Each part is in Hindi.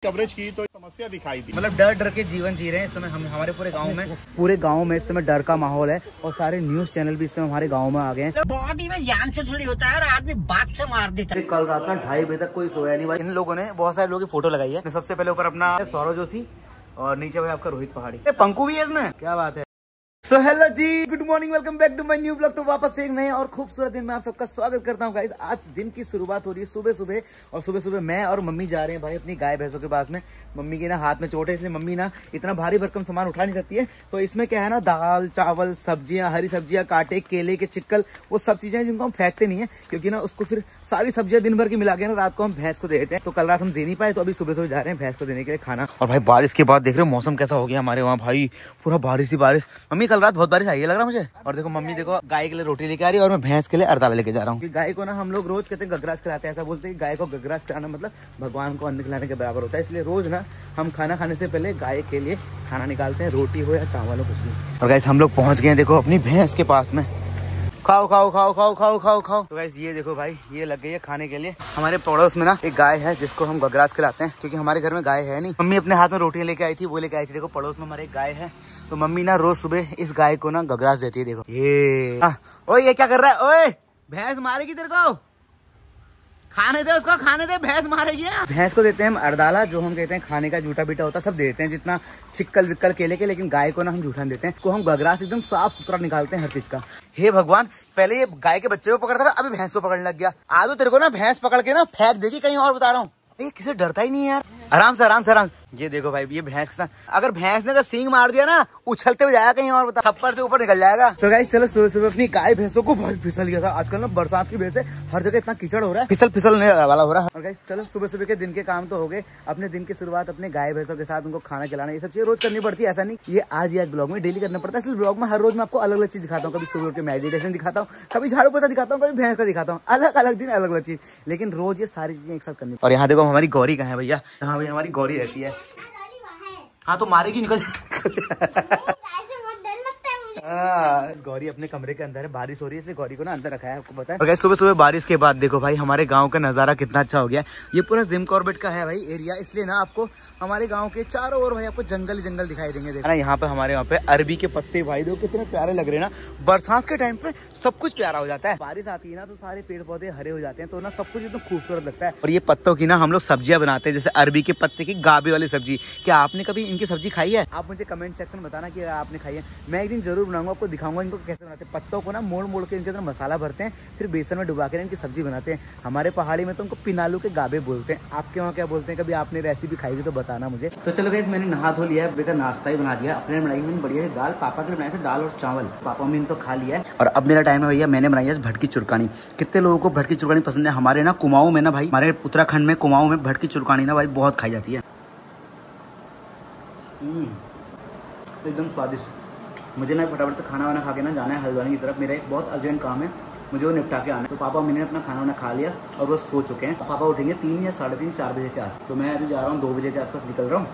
कवरेज की तो समस्या दिखाई दी। मतलब डर डर के जीवन जी रहे हैं इस समय हम। हमारे पूरे गांव में इस समय डर का माहौल है और सारे न्यूज चैनल भी इस समय हमारे गांव में आ गए हैं। बॉडी में जान से थोड़ी होता है और आदमी बात से मार देता है। कल रात का 2:30 बजे तक कोई सोया नहीं भाई। इन लोगों ने बहुत सारे लोगों की फोटो लगाई है। सबसे पहले ऊपर अपना सौरव जोशी और नीचे भाई आपका रोहित पहाड़ी। पंकु भी है इसमें, क्या बात है। So hello ji, good morning, welcome back to my new blog. तो वापस एक नए और खूबसूरत दिन में आप सबका स्वागत करता हूँ गाइस। आज दिन की शुरुआत हो रही है सुबह सुबह और सुबह सुबह मैं और मम्मी जा रहे हैं भाई अपनी गाय भैंसों के पास में। मम्मी के ना हाथ में चोट है इसलिए मम्मी ना इतना भारी भरकम सामान उठा नहीं सकती है। तो इसमें क्या है ना, दाल चावल सब्जियां, हरी सब्जियां, कांटे, केले के चिक्कल, वो सब चीजें हैं जिनको हम फेंकते नहीं है क्योंकि ना उसको फिर सारी सब्जियां दिन भर की मिला के ना रात को हम भैंस को दे देते हैं। तो कल रात हम दे नहीं पाए तो अभी सुबह सुबह जा रहे हैं भैंस को देने के लिए खाना। और भाई बारिश के बाद देख रहे हो मौसम कैसा हो गया हमारे वहाँ भाई, पूरा बारिश ही बारिश। मम्मी कल रात बहुत बारिश आई है लग रहा मुझे। और देखो मम्मी देखो गाय के लिए रोटी लेके आ रही है और मैं भैंस के लिए अरदाला लेके जा रहा हूँ। गाय को ना हम लोग रोज कहते हैं गगरास खिलाते हैं। ऐसा बोलते हैं गाय को गगरास खिलाना मतलब भगवान को अन्न खिलाने के बराबर होता है। इसलिए रोज ना हम खाना खाने से पहले गाय के लिए खाना निकालते हैं, रोटी हो या चावल हो, कुछ भी। और गाइस हम लोग पहुंच गए हैं देखो अपनी भैंस के पास में। खाओ खाओ खाओ खाओ खाओ खाओ खाओ। तो गाइस ये देखो भाई, ये लग गई है खाने के लिए। हमारे पड़ोस में ना एक गाय है जिसको हम गगरास खिलाते हैं क्योंकि हमारे घर में गाय है नहीं। मम्मी अपने हाथ में रोटियां लेके आई थी, वो लेके आई थी। देखो पड़ोस में हमारे एक गाय है तो मम्मी ना रोज सुबह इस गाय को ना गगरास देती है। देखो ये ओए ये क्या कर रहा है, ओए भैंस मारेगी तेरे को, खाने दे उसको, खाने दे, भैंस मारेगी। भैंस को देते हैं हम अरदाला, जो हम कहते हैं खाने का जूठा बीटा होता है, सब देते हैं जितना चिक्कल विक्कल केले के। लेकिन गाय को ना हम जूठा देते हैं, को हम गगरास एकदम साफ सुथरा निकालते हैं हर चीज का। हे भगवान, पहले ये गाय के बच्चे को पकड़ता था, अभी भैंस को पकड़ने लग गया। आज तेरे को ना भैंस पकड़ के ना फेंक देगी कहीं और, बता रहा हूँ। ये किसी डरता ही नहीं है यार। आराम से आराम से आराम। ये देखो भाई, ये भैंस के साथ अगर भैंस ने सींग मार दिया ना, उछलते हुए जाएगा कहीं और, बता थप्पड़ से ऊपर निकल जाएगा। तो गाइस चलो सुबह सुबह अपनी गाय भैंसों को बहुत फिसल गया था। आजकल ना बरसात की वजह से हर जगह इतना कीचड़ हो रहा है, फिसल फिसलने वाला हो रहा है। और गाइस चलो सुबह सुबह के दिन के काम तो हो गए। अपने दिन की शुरुआत अपने गाय भैंसों के साथ उनको खाना खिलाना, ये सब चीजें रोज करनी पड़ती है। ऐसा नहीं ये आज ब्लॉग में डेली करना पड़ता है। इस ब्लॉग में हर रोज मैं आपको अलग अलग चीज दिखाता हूँ। कभी सुबह के मेडिटेशन दिखाता हूँ, कभी झाड़ू पोछा दिखाता हूँ, कभी भैंस का दिखाता हूँ। अलग अलग दिन अलग अलग चीज, लेकिन रोज ये सारी चीजें एक साथ करनी। और यहाँ देखो हमारी गौरी कहाँ है भैया, यहाँ भाई हमारी गौरी रहती है। हाँ तो मारेगी, निकल गौरी अपने कमरे के अंदर है, बारिश हो रही है इसलिए गौरी को ना अंदर रखा है, आपको पता है। okay, सुबह सुबह बारिश के बाद देखो भाई हमारे गांव का नजारा कितना अच्छा हो गया। ये पूरा जिम कॉर्बेट का है भाई एरिया, इसलिए ना आपको हमारे गांव के चारों ओर भाई आपको जंगल जंगल दिखाई देंगे। देखना यहाँ पे हमारे यहाँ पे अरबी के पत्ते भाई देखो कितने प्यारे लग रहे हैं ना। बरसात के टाइम पे सब कुछ प्यारा हो जाता है, बारिश आती है ना तो सारे पेड़ पौधे हरे हो जाते हैं, तो ना सब कुछ एकदम खूबसूरत लगता है। और ये पत्तों की ना हम लोग सब्जियां बनाते हैं, जैसे अरबी के पत्ते की गाबे वाली सब्जी। क्या आपने कभी इनकी सब्जी खाई है? आप मुझे कमेंट सेक्शन में बताना कि आपने खाई है। मैं एक दिन जरूर बनाऊंगा, आपको दिखाऊंगा इनको कैसे बनाते हैं। पत्तों को ना मोड़ मोड़ के इनके अंदर मसाला भरते हैं, फिर बेसन में डुबा कर इनकी सब्जी बनाते हैं। हमारे पहाड़ी में तो उनको पिनालू के गाबे बोलते हैं, आपके वहाँ क्या बोलते हैं? कभी आपने रेसिपी खाई थी तो बताना मुझे। तो चलो गाइस मैंने नहा धो लिया है, बेटा नाश्ता ही बना दिया। अपने बनाई मैंने बढ़िया से दाल, पापा के लिए बनाए थे दाल और चावल, पापा मम्मी ने तो खा लिया है। और अब मेरा टाइम है भैया, मैंने बनाई है भटकी चुरकानी। कितने लोगों को भटकी चुरकानी पसंद है? हमारे ना कुमाऊं में ना भाई, हमारे उत्तराखंड में कुमाऊं में भटकी चुरकानी ना भाई बहुत खाई जाती है, एकदम स्वादिष्ट। मुझे ना फटाफट से खाना वाना खा के ना जाना है हल्द्वानी की तरफ। मेरा एक बहुत अर्जेंट काम है, मुझे वो निपटा के आना है। तो पापा मैंने अपना खाना वाना खा लिया और वो सो चुके हैं। पापा उठेंगे 3 या 3:30 4 बजे के आसपास। तो मैं अभी जा रहा हूँ 2 बजे के आसपास निकल रहा हूँ,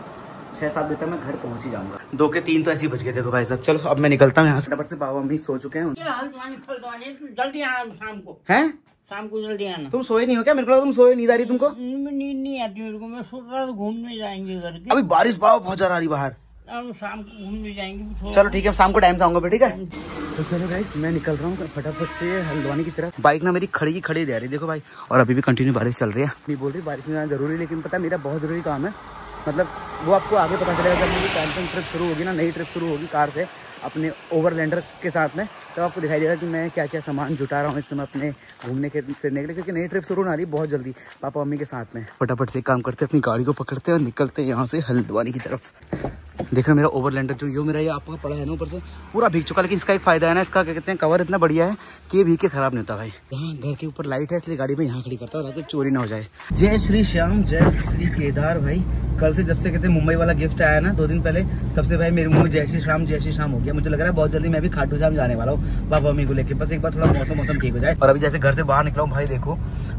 6-7 बजे तक मैं घर पहुंच ही जाऊंगा। 2 के 3 तो ऐसे ही बच गए थे। तो भाई साहब चलो अब मैं निकलता हूँ यहाँ से। फटाफट से पापा मम्मी सो चुके हैं। जल्दी आना शाम को, हैं शाम को जल्दी आना। तुम सोए नहीं हो क्या? मेरे को लगा तुम सोए, नींद आ रही तुमको? नींद नहीं आती मेरे को, मैं सोच रहा था घूमने जाएंगे घर के। अभी बारिश बहुत ज्यादा आ रही बाहर, शाम को घूमने जाएंगे। चलो ठीक है, शाम को टाइम से आऊंगा, ठीक है? तो चलो गाइस मैं निकल रहा हूँ फटाफट से हल्द्वानी की तरफ। बाइक ना मेरी खड़ी रह रही देखो भाई, और अभी भी कंटिन्यू बारिश चल रही है। नहीं बोल रही बारिश में जाना जरूरी, लेकिन पता मेरा बहुत जरूरी काम है। मतलब वो आपको आगे पता चलेगा जब मेरी कैंपिंग ट्रिप शुरू होगी ना, नई ट्रिप शुरू होगी कार से अपने ओवरलैंडर के साथ में, तो आपको दिखाई देगा कि मैं क्या क्या सामान जुटा रहा हूँ इस समय अपने घूमने के फिरने के लिए, क्योंकि नई ट्रिप शुरू होने वाली है बहुत जल्दी पापा मम्मी के साथ में। फटाफट से काम करते अपनी गाड़ी को पकड़ते और निकलते हैं यहाँ से हल्द्वानी की तरफ। देखो मेरा ओवरलैंडर जो यो मेरा ये आपका पड़ा है ना ऊपर से पूरा भीग चुका, लेकिन इसका एक फायदा है ना, इसका क्या कहते हैं कवर इतना बढ़िया है कि ये भीग के खराब नहीं होता भाई। यहाँ घर के ऊपर लाइट है इसलिए गाड़ी में यहाँ खड़ी करता हूँ चोरी ना हो जाए। जय श्री श्याम जय श्री केदार। भाई कल से जब से कहते हैं मुंबई वाला गिफ्ट आया ना 2 दिन पहले, तब से भाई मेरे मुंह में जय श्री शाम हो गया। मुझे लग रहा है बहुत जल्दी मैं भी खाटू श्याम जाने वाला हूँ पापा मम्मी को लेके, बस एक बार थोड़ा मौसम ठीक हो जाए। और अभी जैसे घर से बाहर निकला हूँ भाई देखो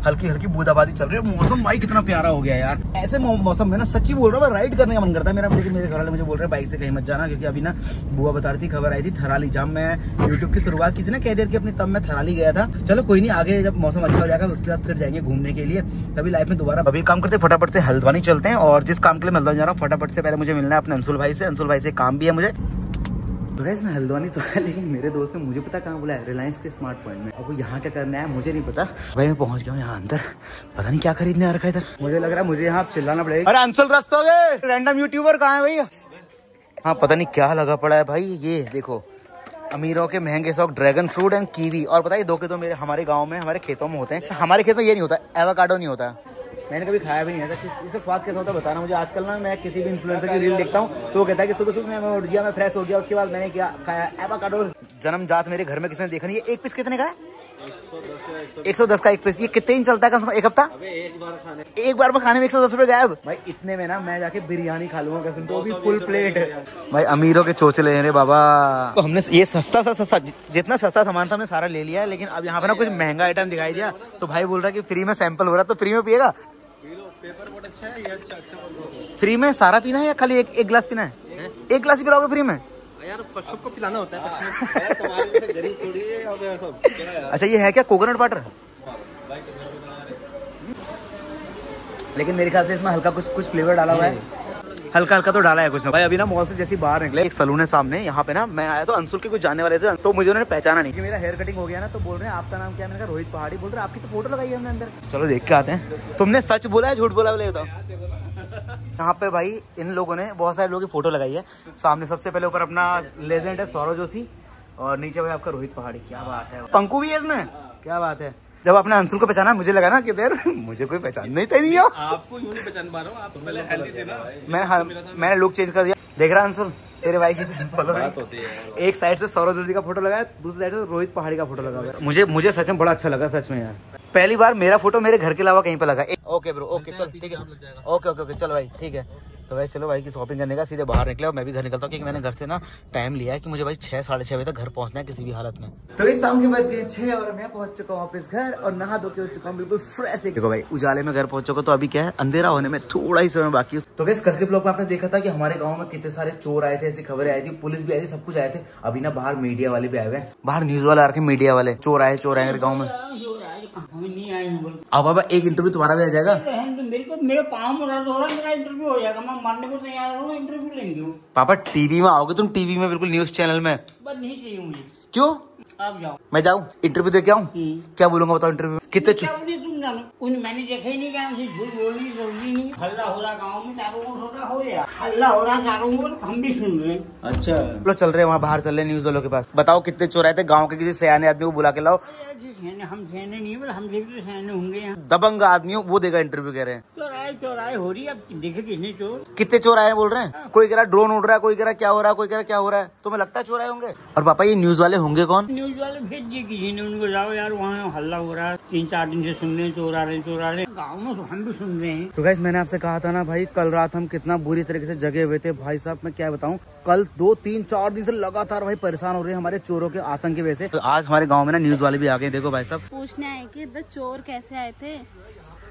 हल्की हल्की बूंदाबांदी चल रही है, मौसम भाई कितना प्यारा हो गया यार। ऐसे मौसम में ना सच्ची बोल रहा हूँ राइड करने का मन करता है मेरा, लेकिन मेरे घर वाले मुझे बोल रहे हैं बाइक से कहीं मत जाना, क्योंकि अभी ना बुआ बता रही थी, खबर आई थी थराली जाम। मैं यूट्यूब की शुरुआत की थी ना कैरियर की अपनी, तब मैं थराली गया था। चलो कोई नहीं, आगे जब मौसम अच्छा हो जाएगा उसके बाद फिर जाएंगे घूमने के लिए, तभी लाइफ में दोबारा। अभी काम करते फटाफट से हल्द्वानी चलते हैं और जिस काम के लिए मिलता जा रहा हूँ फटाफट से। पहले मुझे मिलना है अपने अंशुल भाई से, अंशुल भाई से काम भी है मुझे। तो गाइस मैं हल्द्वानी तो है, लेकिन मेरे दोस्त ने मुझे पता कहाँ बोला है, रिलायंस के स्मार्ट पॉइंट में। अब वो यहाँ क्या करना है मुझे नहीं पता। भाई मैं पहुंच गया हूँ यहाँ अंदर, पता नहीं क्या खरीदने आ रखा है इधर। मुझे लग रहा है मुझे यहाँ चिल्लाना पड़ेगा। अरे अंशुल रस्तोगे रैंडम यूट्यूबर कहाँ है भैया? हाँ पता नहीं क्या लगा पड़ा है भाई। ये देखो अमीरों के महंगे शौक ड्रैगन फ्रूट एंड कीवी। और पता है दो के दो मेरे हमारे गाँव में हमारे खेतों में होते हैं। हमारे खेत में ये नहीं होता, एवोकाडो नहीं होता। मैंने कभी खाया भी नहीं है। इसका स्वाद कैसा होता है बताना मुझे। आजकल ना मैं किसी भी इन्फ्लुएंसर की रील देखता हूँ तो वो कहता है कि सुबह सुबह मैं उठ गया, मैं फ्रेश हो गया, उसके बाद मैंने क्या खाया, एवोकाडो। जन्मजात मेरे घर में किसी ने देखा नहीं है। एक पीस कितने का है? 110 का एक पीस। ये कितने दिन चलता है कम से कम? एक हफ्ता? एक बार में खाने में 110 रुपए गायब। भाई इतने में ना मैं जाके बिरयानी खा लूंगा कसम, तो भी फुल प्लेट। भाई अमीरों के चोचले हैं रे बाबा। तो हमने ये सस्ता जितना सस्ता सामान था हमने सारा ले लिया है, लेकिन अब यहाँ पे ना कुछ महंगा आइटम दिखाई दिया तो भाई बोल रहा है कि फ्री में सैंपल हो रहा है, तो फ्री में पिएगा? पेपर बहुत अच्छा है, ये अच्छा फ्री में सारा पीना है या खाली एक गिलास पीना है? एक गिलास ही पिलाओगे फ्री में? यार सबको पिलाना होता है। तुम्हारे गरीब थोड़ी है सब। अच्छा ये है क्या कोकोनट वाटर? लेकिन मेरे ख्याल से इसमें हल्का कुछ फ्लेवर डाला हुआ है, हल्का तो डाला है कुछ ना। भाई अभी ना मॉल से जैसे बाहर निकले, एक सलून है सामने, यहाँ पे ना मैं आया तो अंशुल के कुछ जानने वाले थे, तो मुझे उन्होंने पहचाना नहीं कि मेरा हेयर कटिंग हो गया ना, तो बोल रहे हैं आपका नाम क्या है? मैंने कहा रोहित पहाड़ी। बोल रहे आपकी तो फोटो लगाई है हमने अंदर। चलो देख के आते हैं। तुमने सच बोला है झूठ बोला? बोले बताओ। यहाँ पे भाई इन लोगों ने बहुत सारे लोगों की फोटो लगाई है। सामने सबसे पहले ऊपर अपना लेजेंड है सौरव जोशी, और नीचे भाई आपका रोहित पहाड़ी। क्या बात है, पंकु भी है इसमें, क्या बात है। जब आपने अंशुल को पहचाना मुझे लगा ना कि देर मुझे कोई पहचान नहीं था। नहीं आपको यूं नहीं पहचान पा रहा हूं, आप तो पहले हेल्दी थे ना। मैंने लुक चेंज कर दिया। देख रहा अंशुल तेरे भाई की बात होती है। एक साइड से सौरव जोशी का फोटो लगाया, दूसरी साइड से रोहित पहाड़ी का फोटो लगा। मुझे सच में बड़ा अच्छा लगा, सच में यार। पहली बार मेरा फोटो मेरे घर के अलावा कहीं पे लगा। ओके ब्रो, ओके चल ठीक है, ओके चलो भाई ठीक है। तो भाई चलो भाई की शॉपिंग करने का सीधे बाहर निकले, और मैं भी घर निकलता हूँ क्योंकि मैंने घर से ना टाइम लिया है कि मुझे भाई 6 साढ़े 6 बजे तक घर पहुंचना है किसी भी हालत में। तो इस शाम के बज गए 6 और मैं पहुंच चुका हूँ वापस घर, और नहा धो के हो चुका हूँ बिल्कुल फ्रेश। देखो भाई उजाले में घर पहुंच चुका, तो अभी क्या है अंधेरा होने में थोड़ा ही समय बाकी। तो गाइस कल के ब्लॉग में आपने देखा था कि हमारे गाँव में कितने सारे चोर आए थे, ऐसी खबरें आई थी, पुलिस भी आई थी, सब कुछ आए थे। अभी ना बाहर मीडिया वाले भी आए हुए हैं, बाहर न्यूज वाले आ रखे, मीडिया वाले। चोर आए मेरे गाँव में। अब बाबा एक इंटरव्यू तुम्हारा भी आ जाएगा। मेरे पाँव में दर्द हो रहा है, मेरा इंटरव्यू हो जाएगा, मैं मारने को तैयार हूँ, इंटरव्यू लेंगे। पापा टीवी में आओगे तुम? टीवी में बिल्कुल न्यूज चैनल में? बस नहीं चाहिए मुझे। क्यों? आप जाओ। मैं जाऊँ इंटरव्यू दे के आऊँ? क्या बोलूंगा बताओ इंटरव्यू? कितने तुम जानो, मैंने देखा ही नहीं, क्या झूठ बोलनी जरूरी नहीं। हल्ला हो रहा गाँव में, चारों ओर हो रहा, हल्ला हो रहा चारों ओर, हम भी सुन रहे हैं। अच्छा लोग चल रहे हैं वहाँ बाहर, चल रहे न्यूज वालों के पास। बताओ कितने चोर आए थे? गाँव के किसी सयाने आदमी को बुला के लाओ। हम सहने नहीं है, हम देखते सहने होंगे यहाँ। दबंग आदमी हो वो देगा इंटरव्यू, कह रहे हैं। चौराहे हो रही है, अब देखे किसने चोर। कितने चोर आए बोल रहे हैं? कोई कह रहा ड्रोन उड़ रहा है, कोई कह रहा क्या हो रहा है, कोई कह रहा क्या हो रहा है। तुम्हें लगता है चोर आए होंगे? और पापा ये न्यूज वाले होंगे कौन? न्यूज वाले भेज दिए किसी ने, उनको जाओ यार वहाँ हल्ला हो रहा है, 3-4 दिन से सुन रहे हैं चोर आ रहे गाँव में, तो हम भी सुन रहे हैं। तो गाइस मैंने आपसे कहा था ना भाई, कल रात हम कितना बुरी तरीके से जगे हुए थे भाई साहब। मैं क्या बताऊँ, कल 2-3-4 दिन से लगातार भाई परेशान हो रहे हैं हमारे चोरों के आतंक की वजह से। तो आज हमारे गाँव में ना न्यूज वाले भी आ गए। देखो भाई साहब पूछने आए कि चोर कैसे आए थे,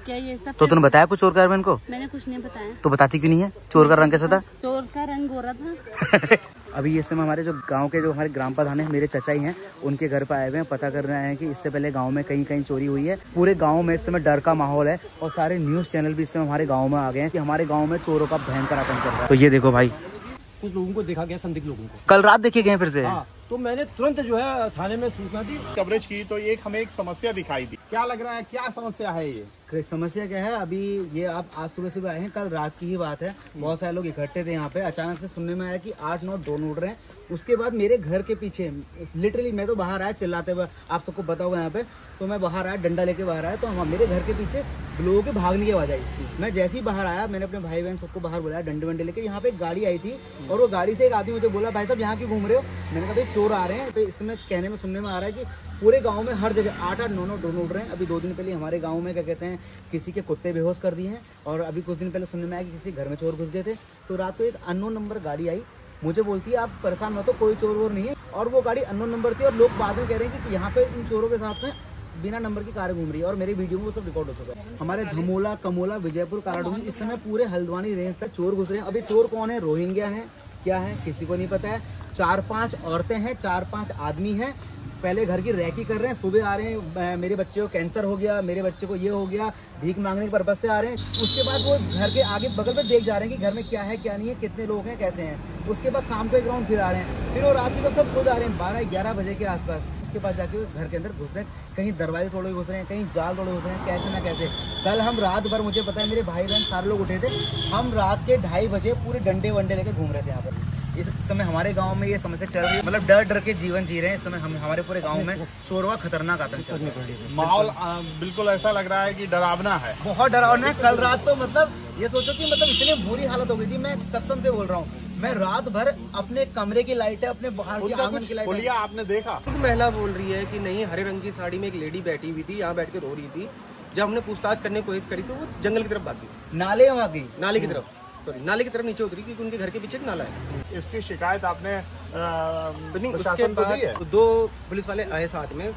क्या ये सब? तो तुमने बताया कुछ चोर का? इनको मैंने कुछ नहीं बताया। तो बताती क्यों नहीं है? चोर का रंग कैसा था? चोर का रंग गोरा था। अभी इस समय हमारे जो गांव के जो हमारे ग्राम प्रधान है, मेरे चचा ही हैं, उनके घर पे आए हुए हैं, पता कर रहे हैं कि इससे पहले गांव में कहीं चोरी हुई है। पूरे गांव में इस समय डर का माहौल है, और सारे न्यूज चैनल भी इस समय हमारे गाँव में आ गए हैं कि हमारे गाँव में चोरों का भयंकर आतंक चल रहा है। तो ये देखो भाई, कुछ लोगों को देखा गया, संदिग्ध लोगों को कल रात देखे गए फिर से। हाँ, तो मैंने तुरंत जो है थाने में सूचना दी, कवरेज की, तो हमें एक समस्या दिखाई दी। क्या लग रहा है, क्या समस्या है ये? समस्या क्या है, अभी ये आप आज सुबह आए हैं, कल रात की ही बात है। बहुत सारे लोग इकट्ठे थे यहाँ पे, अचानक से सुनने में आया कि 8-9 ड्रोन उड़ रहे हैं। उसके बाद मेरे घर के पीछे लिटरली मैं तो बाहर आया चिल्लाते हुए, आप सबको पता होगा यहाँ पे, तो मैं बाहर आया डंडा लेके बाहर आया, तो मेरे घर के पीछे लोगों के भागने की आवाज आई। मैं जैसे ही बाहर आया, मैंने अपने भाई बहन सबको बाहर बुलाया डंडे वंडे लेके। यहाँ पे एक गाड़ी आई थी, और वो गाड़ी से एक आदमी मुझे बोला, भाई साहब यहाँ क्यों घूम रहे हो? मैंने कहा भाई चोर आ रहे हैं। तो इसमें कहने में सुनने में आ रहा है कि पूरे गांव में हर जगह 8-9 ड्रोन उड़ रहे हैं। अभी 2 दिन पहले हमारे गांव में क्या कहते हैं, किसी के कुत्ते बेहोश कर दिए हैं, और अभी कुछ दिन पहले सुनने में आया कि किसी घर में चोर घुस गए थे। तो रात को एक अननोन नंबर गाड़ी आई, मुझे बोलती है आप परेशान मत हो, कोई चोर वोर नहीं है, और वो गाड़ी अननोन नंबर थी। और लोग बाद में कह रहे हैं कि यहाँ पे इन चोरों के साथ में बिना नंबर की कार घूम रही है, और मेरी वीडियो में वो सब रिकॉर्ड हो चुका है। हमारे धमोला, कमोला, विजयपुर, कालाडूंगी, इस समय पूरे हल्द्वानी रेंज तक चोर घुस रहे हैं। अभी चोर कौन है, रोहिंग्या है, क्या है, किसी को नहीं पता है। 4-5 औरतें हैं, 4-5 आदमी हैं, पहले घर की रैकी कर रहे हैं, सुबह आ रहे हैं मेरे बच्चे को कैंसर हो गया, मेरे बच्चे को ये हो गया, भीख मांगने के पर्पज से आ रहे हैं। उसके बाद वो घर के आगे बगल में देख जा रहे हैं कि घर में क्या है क्या नहीं है, कितने लोग हैं कैसे हैं। उसके बाद शाम को एक राउंड फिर आ रहे हैं, फिर वो रात को सब सो जा रहे हैं 12-11 बजे के आसपास। उसके बाद जाके घर के अंदर घुस रहे हैं, कहीं दरवाजे तोड़े घुस रहे हैं, कहीं जाल तोड़े घुस रहे हैं, कैसे ना कैसे। कल हम रात भर, मुझे पता है मेरे भाई बहन सारे लोग उठे थे, हम रात के 2:30 बजे पूरे डंडे वंडे लेकर घूम रहे थे यहाँ पर। इस समय हमारे गांव में ये समस्या चल रही है, मतलब डर डर के जीवन जी रहे हैं इस समय हम। हमारे पूरे गांव में चोरवा खतरनाक आतंक चल रहा है। माहौल बिल्कुल ऐसा लग रहा है कि डरावना है, बहुत डरावना है। कल रात तो मतलब ये सोचो कि मतलब इतनी बुरी हालत हो गई थी, मैं कसम से बोल रहा हूँ। मैं रात भर अपने कमरे की लाइटें, अपने बाहर की आंगन की लाइटें, पुलिया आपने देखा? महिला बोल रही है कि नहीं, हरे रंग की साड़ी में एक लेडी बैठी हुई थी, यहाँ बैठ के रो रही थी। जब हमने पूछताछ करने की कोशिश करी तो वो जंगल की तरफ भागी, नाले वहाँ की, नाले की तरफ, सॉरी नाले की तरफ नीचे उतरी, क्योंकि उनके घर के पीछे एक नाला है। इसकी शिकायत आपने उसके प्रशासन को दी है? बाद 2 पुलिस वाले आए साथ में।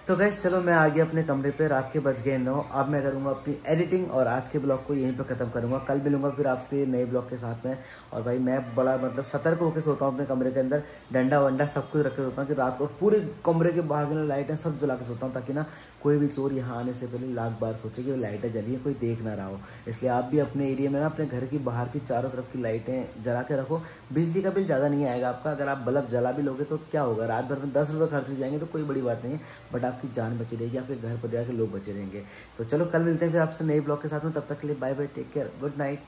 तो गैस चलो मैं आ गया अपने कमरे पे, रात के बज गए 9। अब मैं करूंगा अपनी एडिटिंग और आज के ब्लॉग को यहीं पे खत्म करूंगा। कल मिलूंगा फिर आपसे नए ब्लॉग के साथ में। और भाई मैं बड़ा मतलब सतर्क होकर सोता हूँ अपने कमरे के अंदर, डंडा वंडा सब कुछ रख के सोता हूँ कि रात को पूरे कमरे के बाहर की लाइटें सब जला के सोता हूँ, ताकि ना कोई भी चोर यहाँ आने से पहले लाख बार सोचे कि लाइटें जली है, कोई देख ना रहा हो। इसलिए आप भी अपने एरिया में ना अपने घर की बाहर की चारों तरफ की लाइटें जला के रखो। बिजली का बिल ज़्यादा नहीं आएगा आपका। अगर आप बल्ब जला भी लोगे तो क्या होगा, रात भर में 10 रुपये खर्च हो जाएंगे तो कोई बड़ी बात नहीं है, बट आपकी जान बची रहेगी, आपके घर पर जाके लोग बचे रहेंगे। तो चलो कल मिलते हैं फिर आपसे नए ब्लॉग के साथ में। तब तक के लिए bye bye, take care, good night.